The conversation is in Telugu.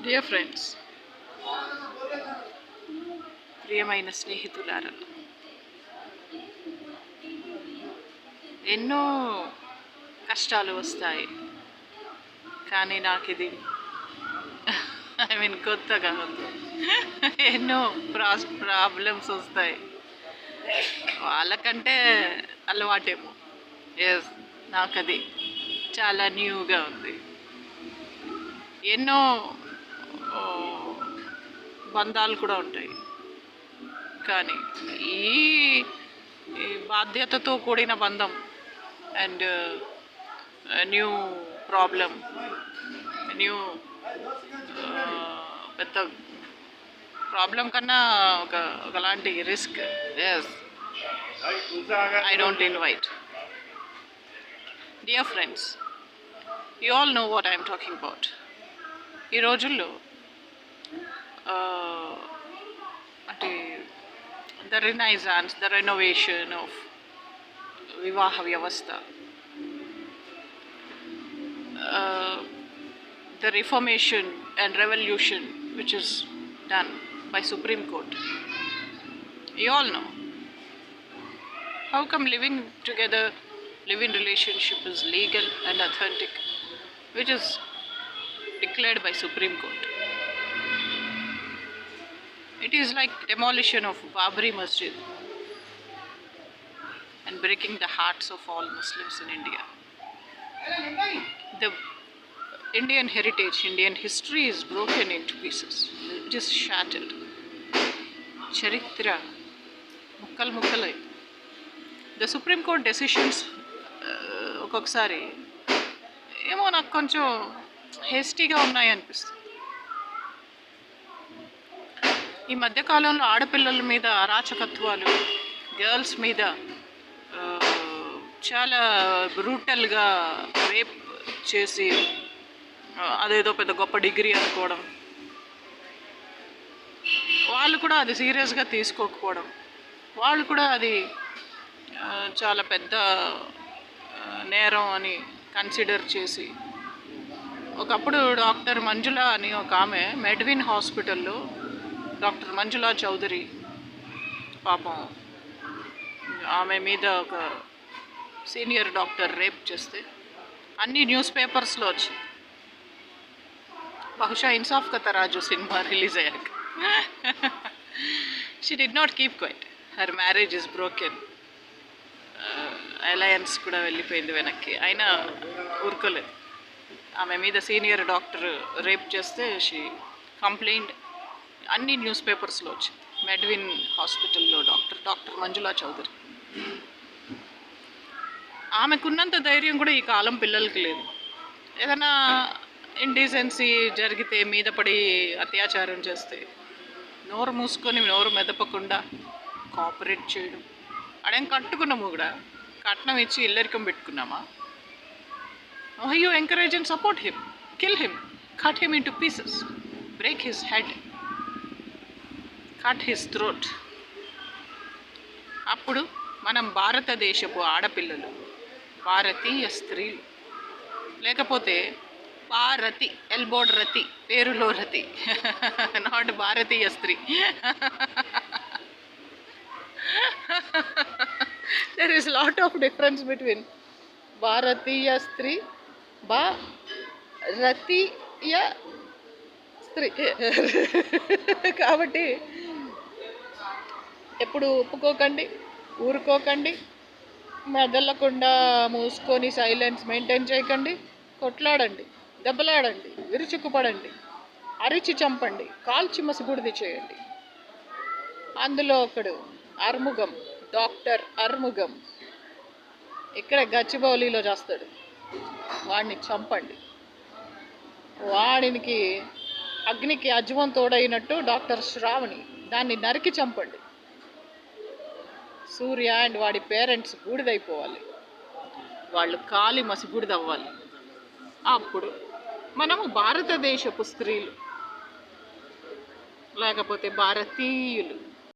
డియర్ ఫ్రెండ్స్, ప్రియమైన స్నేహితులారా, ఎన్నో కష్టాలు వస్తాయి. కానీ నాకు ఇది కొత్తగా ఉంది. ఎన్నో ప్రాబ్లమ్స్ వస్తాయి. వాళ్ళకంటే అలవాటేమో. ఎస్, నాకు అది చాలా న్యూగా ఉంది. ఎన్నో బంధాలు కూడా ఉంటాయి. కానీ ఈ బాధ్యతతో కూడిన బంధం అండ్ న్యూ ప్రాబ్లం, న్యూ పెద్ద ప్రాబ్లం కన్నా ఒకలాంటి risk. Yes, I don't invite. Dear friends, you all know what I'm talking about. ఈ రోజుల్లో అంటే the renaissance, the renovation of వివాహ వ్యవస్థ, the reformation and revolution which is done by Supreme Court. You all know. How come living together, living relationship is legal and authentic, which is declared by Supreme Court? It is like demolition of Babri Masjid and breaking the hearts of all Muslims in India. The Indian heritage, Indian history is broken into pieces. It is shattered. Charitra mukkal. The Supreme Court decisions ఒక్కొక్కసారి ఏమో నాకు కొంచెం హేస్టీగా ఉన్నాయి అనిపిస్తుంది. ఈ మధ్యకాలంలో ఆడపిల్లల మీద అరాచకత్వాలు, గర్ల్స్ మీద చాలా బ్రూటల్గా రేప్ చేసి అదేదో పెద్ద గొప్ప డిగ్రీ అనుకోవడం, వాళ్ళు కూడా అది సీరియస్గా తీసుకోకపోవడం, వాళ్ళు కూడా అది చాలా పెద్ద నేరం అని కన్సిడర్ చేసి, ఒకప్పుడు డాక్టర్ మంజుల అని ఒక ఆమె మెడ్విన్ హాస్పిటల్లో డాక్టర్ మంజులా చౌదరి, పాపం ఆమె మీద ఒక సీనియర్ డాక్టర్ రేప్ చేస్తే అన్ని న్యూస్ పేపర్స్లో వచ్చి, బహుశా ఇన్సాఫ్ కా తరాజు సినిమా రిలీజ్ అయ్యాక. She did not keep quiet. Her marriage is broken. Alliance కూడా వెళ్ళిపోయింది వెనక్కి. అయినా ఊరుకోలేదు. ఆమె మీద సీనియర్ డాక్టర్ రేప్ చేస్తే షీ కంప్లైంట్. అన్ని న్యూస్ పేపర్స్లో వచ్చింది. మెడ్విన్ హాస్పిటల్లో డాక్టర్ మంజులా చౌదరి. ఆమెకున్నంత ధైర్యం కూడా ఈ కాలం పిల్లలకి లేదు. ఏదైనా ఇండీసెన్సీ జరిగితే, మీద పడి అత్యాచారం చేస్తే నోరు మూసుకొని నోరు మెదపకుండా కోఆపరేట్ చేయడం. అడేం కట్టుకున్నాము కూడా, కట్నం ఇచ్చి ఇల్లరికం పెట్టుకున్నామా? You encourage and support him, kill him, cut him into pieces, break his head, cut his throat. అప్పుడు మనం భారతదేశపు ఆడపిల్లలు, భారతీయ స్త్రీలు, లేకపోతే భారతి, ఎల్బోర్డ్ రతి, పేరులో రతి, నాట్ భారతీయ స్త్రీ. There is lot of difference between భారతీయ స్త్రీ, భారతీయ స్త్రీ. కాబట్టి ఎప్పుడు ఒప్పుకోకండి, ఊరుకోకండి, మెదలకుండా మూసుకొని సైలెన్స్ మెయింటైన్ చేయకండి. కొట్లాడండి, దెబ్బలాడండి, విరుచుకుపడండి, అరిచి చంపండి, కాల్చి మసిబుడిది చేయండి. అందులో ఒకడు అర్ముగం, డాక్టర్ అర్ముగం, ఇక్కడ గచ్చిబౌలిలో చేస్తాడు. వాడిని చంపండి. వాడికి అగ్నికి అజ్వం తోడైనట్టు డాక్టర్ శ్రావణి, దాన్ని నరికి చంపండి. సూర్య అండ్ వాడి పేరెంట్స్ బూడిదైపోవాలి, వాళ్ళు కాలి మసిబూడిదవ్వాలి. అప్పుడు మనము భారతదేశపు స్త్రీలు, లేకపోతే భారతీయులు,